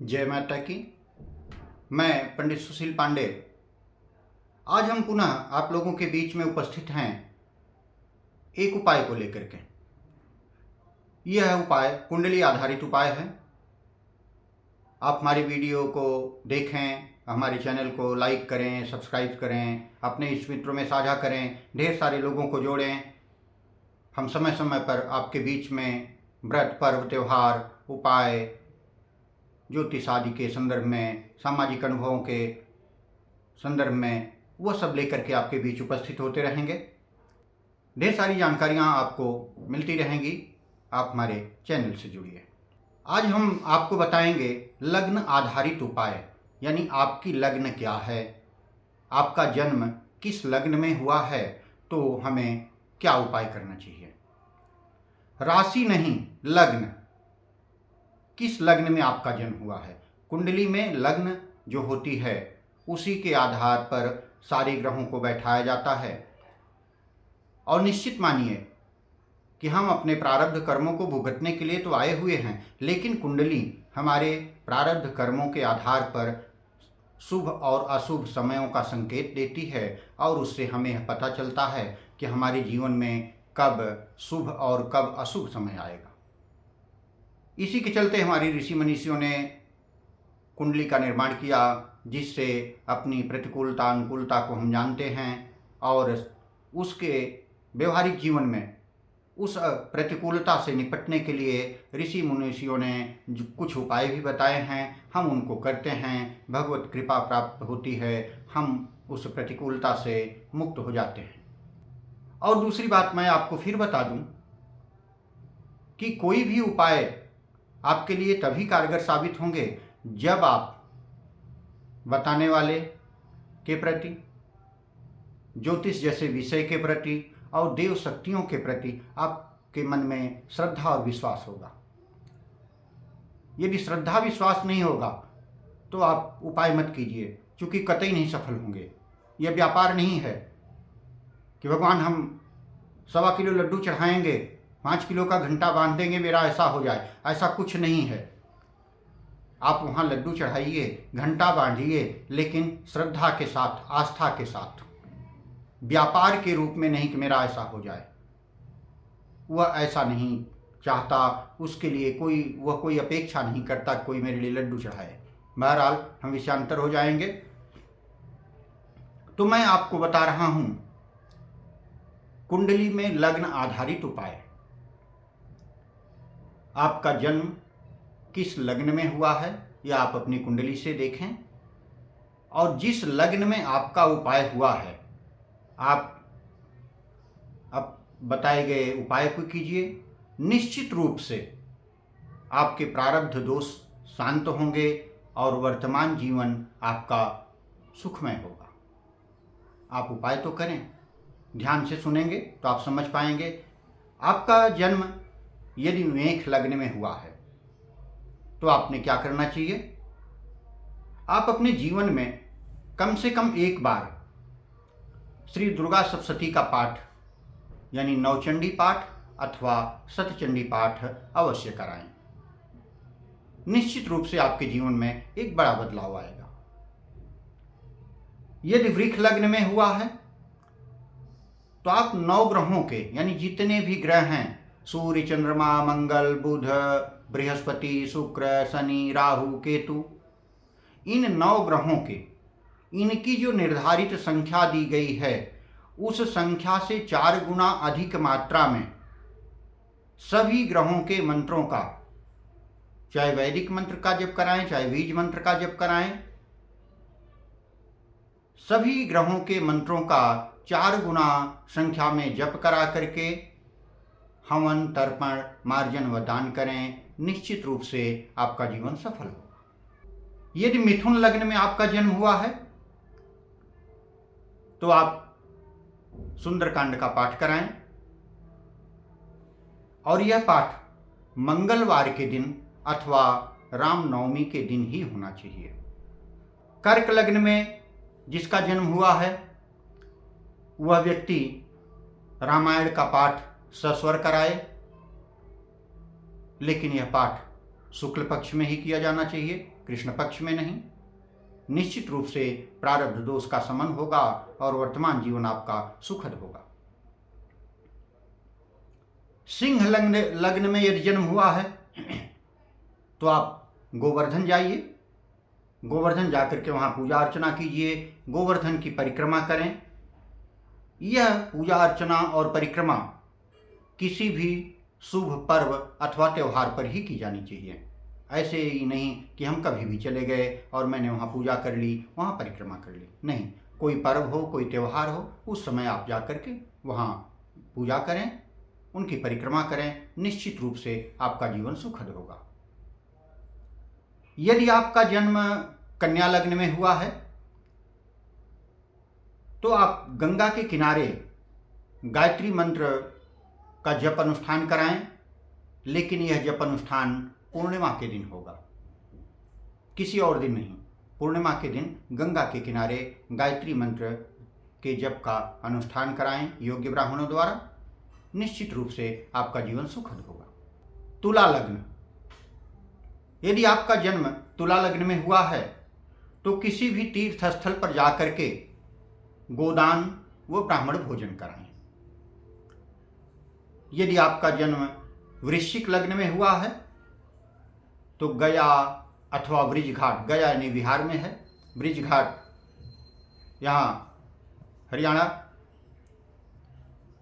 जय माता की। मैं पंडित सुशील पांडे आज हम पुनः आप लोगों के बीच में उपस्थित हैं एक उपाय को लेकर के। यह उपाय कुंडली आधारित उपाय है। आप हमारी वीडियो को देखें, हमारे चैनल को लाइक करें, सब्सक्राइब करें, अपने इष्ट मित्रों में साझा करें, ढेर सारे लोगों को जोड़ें। हम समय समय पर आपके बीच में व्रत, पर्व, त्यौहार, उपाय, ज्योतिष आदि के संदर्भ में, सामाजिक अनुभवों के संदर्भ में वह सब लेकर के आपके बीच उपस्थित होते रहेंगे। ढेर सारी जानकारियाँ आपको मिलती रहेंगी। आप हमारे चैनल से जुड़िए। आज हम आपको बताएंगे लग्न आधारित उपाय, यानी आपकी लग्न क्या है, आपका जन्म किस लग्न में हुआ है, तो हमें क्या उपाय करना चाहिए। राशि नहीं, लग्न, किस लग्न में आपका जन्म हुआ है। कुंडली में लग्न जो होती है उसी के आधार पर सारे ग्रहों को बैठाया जाता है। और निश्चित मानिए कि हम अपने प्रारब्ध कर्मों को भुगतने के लिए तो आए हुए हैं, लेकिन कुंडली हमारे प्रारब्ध कर्मों के आधार पर शुभ और अशुभ समयों का संकेत देती है और उससे हमें पता चलता है कि हमारे जीवन में कब शुभ और कब अशुभ समय आएगा। इसी के चलते हमारी ऋषि मनीषियों ने कुंडली का निर्माण किया, जिससे अपनी प्रतिकूलता अनुकूलता को हम जानते हैं और उसके व्यवहारिक जीवन में उस प्रतिकूलता से निपटने के लिए ऋषि मुनीषियों ने कुछ उपाय भी बताए हैं। हम उनको करते हैं, भगवत कृपा प्राप्त होती है, हम उस प्रतिकूलता से मुक्त हो जाते हैं। और दूसरी बात मैं आपको फिर बता दूं कि कोई भी उपाय आपके लिए तभी कारगर साबित होंगे जब आप बताने वाले के प्रति, ज्योतिष जैसे विषय के प्रति और देव शक्तियों के प्रति आपके मन में श्रद्धा और विश्वास होगा। यदि श्रद्धा विश्वास नहीं होगा तो आप उपाय मत कीजिए, क्योंकि कतई नहीं सफल होंगे। यह व्यापार नहीं है कि भगवान हम 1.25 किलो लड्डू चढ़ाएंगे, 5 किलो का घंटा बांध देंगे, मेरा ऐसा हो जाए। ऐसा कुछ नहीं है। आप वहाँ लड्डू चढ़ाइए, घंटा बांधिए, लेकिन श्रद्धा के साथ, आस्था के साथ, व्यापार के रूप में नहीं कि मेरा ऐसा हो जाए। वह ऐसा नहीं चाहता, उसके लिए वह कोई अपेक्षा नहीं करता कोई मेरे लिए लड्डू चढ़ाए। बहरहाल हम विषयांतर हो जाएंगे। तो मैं आपको बता रहा हूं कुंडली में लग्न आधारित उपाय। आपका जन्म किस लग्न में हुआ है यह आप अपनी कुंडली से देखें, और जिस लग्न में आपका उपाय हुआ है आप अब बताए गए उपाय को कीजिए। निश्चित रूप से आपके प्रारब्ध दोष शांत होंगे और वर्तमान जीवन आपका सुखमय होगा। आप उपाय तो करें, ध्यान से सुनेंगे तो आप समझ पाएंगे। आपका जन्म यदि मेष लग्न में हुआ है तो आपने क्या करना चाहिए। आप अपने जीवन में कम से कम एक बार श्री दुर्गा सप्तशती का पाठ, यानी नवचंडी पाठ अथवा शतचंडी पाठ अवश्य कराएं। निश्चित रूप से आपके जीवन में एक बड़ा बदलाव आएगा। यदि वृष लग्न में हुआ है तो आप 9 ग्रहों के, यानी जितने भी ग्रह हैं, सूर्य, चंद्रमा, मंगल, बुध, बृहस्पति, शुक्र, शनि, राहु, केतु, इन 9 ग्रहों के, इनकी जो निर्धारित संख्या दी गई है उस संख्या से 4 गुना अधिक मात्रा में सभी ग्रहों के मंत्रों का, चाहे वैदिक मंत्र का जप कराएं, चाहे बीज मंत्र का जप कराएं, सभी ग्रहों के मंत्रों का 4 गुना संख्या में जप करा करके हवन, तर्पण, मार्जन व दान करें। निश्चित रूप से आपका जीवन सफल होगा। यदि मिथुन लग्न में आपका जन्म हुआ है तो आप सुंदरकांड का पाठ कराएं, और यह पाठ मंगलवार के दिन अथवा रामनवमी के दिन ही होना चाहिए। कर्क लग्न में जिसका जन्म हुआ है वह व्यक्ति रामायण का पाठ सस्वर कराए, लेकिन यह पाठ शुक्ल पक्ष में ही किया जाना चाहिए। कृष्ण पक्ष में नहीं। निश्चित रूप से प्रारब्ध दोष का शमन होगा और वर्तमान जीवन आपका सुखद होगा। सिंह लग्न में यदि जन्म हुआ है तो आप गोवर्धन जाइए, गोवर्धन जाकर के वहाँ पूजा अर्चना कीजिए, गोवर्धन की परिक्रमा करें। यह पूजा अर्चना और परिक्रमा किसी भी शुभ पर्व अथवा त्यौहार पर ही की जानी चाहिए। ऐसे ही नहीं कि हम कभी भी चले गए और मैंने वहाँ पूजा कर ली, वहाँ परिक्रमा कर ली। नहीं, कोई पर्व हो, कोई त्यौहार हो, उस समय आप जा कर के वहाँ पूजा करें, उनकी परिक्रमा करें। निश्चित रूप से आपका जीवन सुखद होगा। यदि आपका जन्म कन्या लग्न में हुआ है तो आप गंगा के किनारे गायत्री मंत्र का जप अनुष्ठान कराएं, लेकिन यह जप अनुष्ठान पूर्णिमा के दिन होगा, किसी और दिन नहीं। पूर्णिमा के दिन गंगा के किनारे गायत्री मंत्र के जप का अनुष्ठान कराएं योग्य ब्राह्मणों द्वारा। निश्चित रूप से आपका जीवन सुखद होगा। तुला लग्न, यदि आपका जन्म तुला लग्न में हुआ है तो किसी भी तीर्थ स्थल पर जाकर के गोदान व ब्राह्मण भोजन कराएं। यदि आपका जन्म वृश्चिक लग्न में हुआ है तो गया अथवा ब्रिज घाट, गया यानी बिहार में है, ब्रिज घाट यहाँ हरियाणा,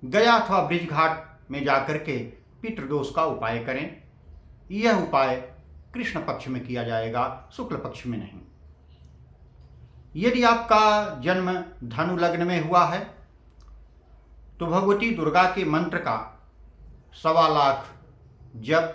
गया अथवा ब्रिज घाट में जाकर के पितृदोष का उपाय करें। यह उपाय कृष्ण पक्ष में किया जाएगा, शुक्ल पक्ष में नहीं। यदि आपका जन्म धनु लग्न में हुआ है तो भगवती दुर्गा के मंत्र का 1.25 लाख जप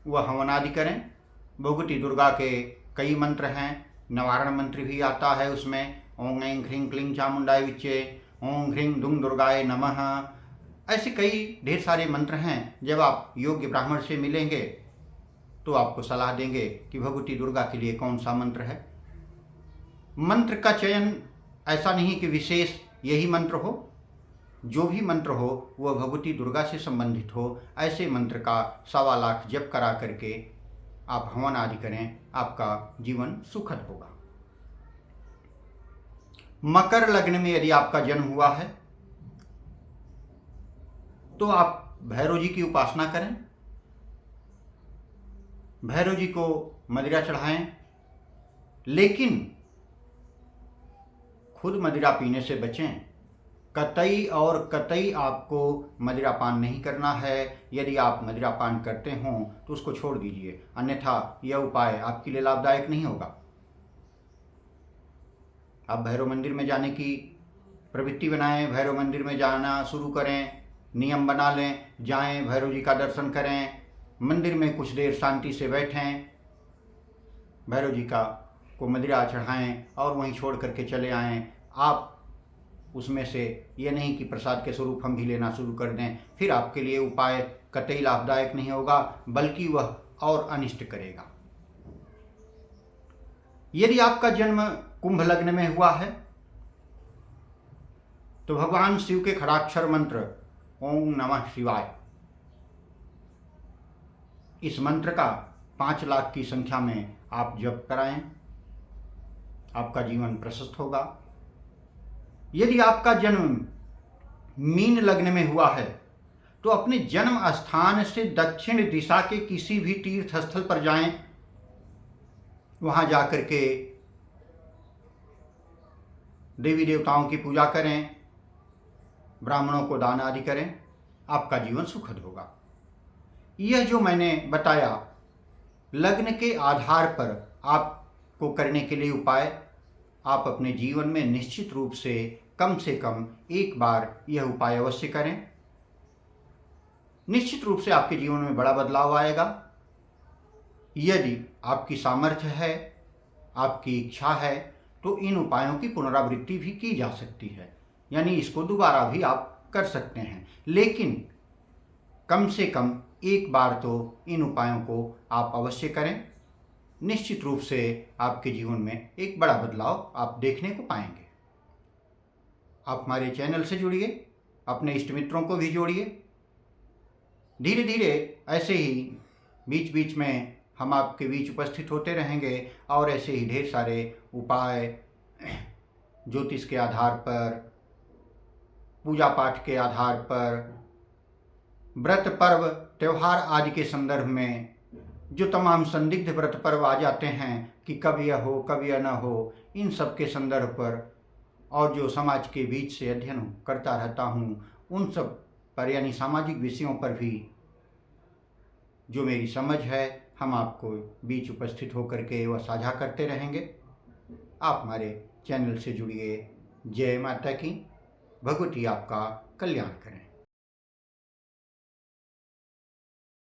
व हवन आदि करें। भगवती दुर्गा के कई मंत्र हैं, निवारण मंत्र भी आता है उसमें, ओं ऐं ह्रीं क्लीं चामुंडाय विच्चे, ओं ह्रीं दुं दुर्गाय नमः। ऐसे कई ढेर सारे मंत्र हैं। जब आप योग्य ब्राह्मण से मिलेंगे तो आपको सलाह देंगे कि भगवती दुर्गा के लिए कौन सा मंत्र है। मंत्र का चयन ऐसा नहीं कि विशेष यही मंत्र हो, जो भी मंत्र हो वह भगवती दुर्गा से संबंधित हो। ऐसे मंत्र का 1.25 लाख जप करा करके आप हवन आदि करें, आपका जीवन सुखद होगा। मकर लग्न में यदि आपका जन्म हुआ है तो आप भैरव जी की उपासना करें, भैरव जी को मदिरा चढ़ाएं, लेकिन खुद मदिरा पीने से बचें। कतई और कतई आपको मदिरा पान नहीं करना है। यदि आप मदिरा पान करते हों तो उसको छोड़ दीजिए, अन्यथा यह उपाय आपके लिए लाभदायक नहीं होगा। आप भैरव मंदिर में जाने की प्रवृत्ति बनाएं, भैरव मंदिर में जाना शुरू करें, नियम बना लें, जाएं, भैरव जी का दर्शन करें, मंदिर में कुछ देर शांति से बैठें, भैरव जी को मदिरा चढ़ाएं और वहीं छोड़ करके चले आएं। आप उसमें से ये नहीं कि प्रसाद के स्वरूप हम भी लेना शुरू कर दें, फिर आपके लिए उपाय कतई लाभदायक नहीं होगा, बल्कि वह और अनिष्ट करेगा। यदि आपका जन्म कुंभ लग्न में हुआ है तो भगवान शिव के खड़ाक्षर मंत्र ओम नमः शिवाय, इस मंत्र का 5 लाख की संख्या में आप जप कराएं, आपका जीवन प्रशस्त होगा। यदि आपका जन्म मीन लग्न में हुआ है तो अपने जन्म स्थान से दक्षिण दिशा के किसी भी तीर्थ स्थल पर जाएं, वहां जाकर के देवी देवताओं की पूजा करें, ब्राह्मणों को दान आदि करें, आपका जीवन सुखद होगा। यह जो मैंने बताया लग्न के आधार पर आपको करने के लिए उपाय, आप अपने जीवन में निश्चित रूप से कम एक बार यह उपाय अवश्य करें। निश्चित रूप से आपके जीवन में बड़ा बदलाव आएगा। यदि आपकी सामर्थ्य है, आपकी इच्छा है, तो इन उपायों की पुनरावृत्ति भी की जा सकती है, यानी इसको दोबारा भी आप कर सकते हैं, लेकिन कम से कम एक बार तो इन उपायों को आप अवश्य करें। निश्चित रूप से आपके जीवन में एक बड़ा बदलाव आप देखने को पाएंगे। आप हमारे चैनल से जुड़िए, अपने इष्ट मित्रों को भी जोड़िए। धीरे धीरे ऐसे ही बीच बीच में हम आपके बीच उपस्थित होते रहेंगे और ऐसे ही ढेर सारे उपाय ज्योतिष के आधार पर, पूजा पाठ के आधार पर, व्रत पर्व त्यौहार आदि के संदर्भ में जो तमाम संदिग्ध व्रत पर्व आ जाते हैं कि कब यह हो कब यह न हो, इन सब के संदर्भ पर और जो समाज के बीच से अध्ययन करता रहता हूँ उन सब पर यानी सामाजिक विषयों पर भी जो मेरी समझ है हम आपको बीच उपस्थित होकर के वह साझा करते रहेंगे। आप हमारे चैनल से जुड़िए। जय माता की। भगवती आपका कल्याण करें।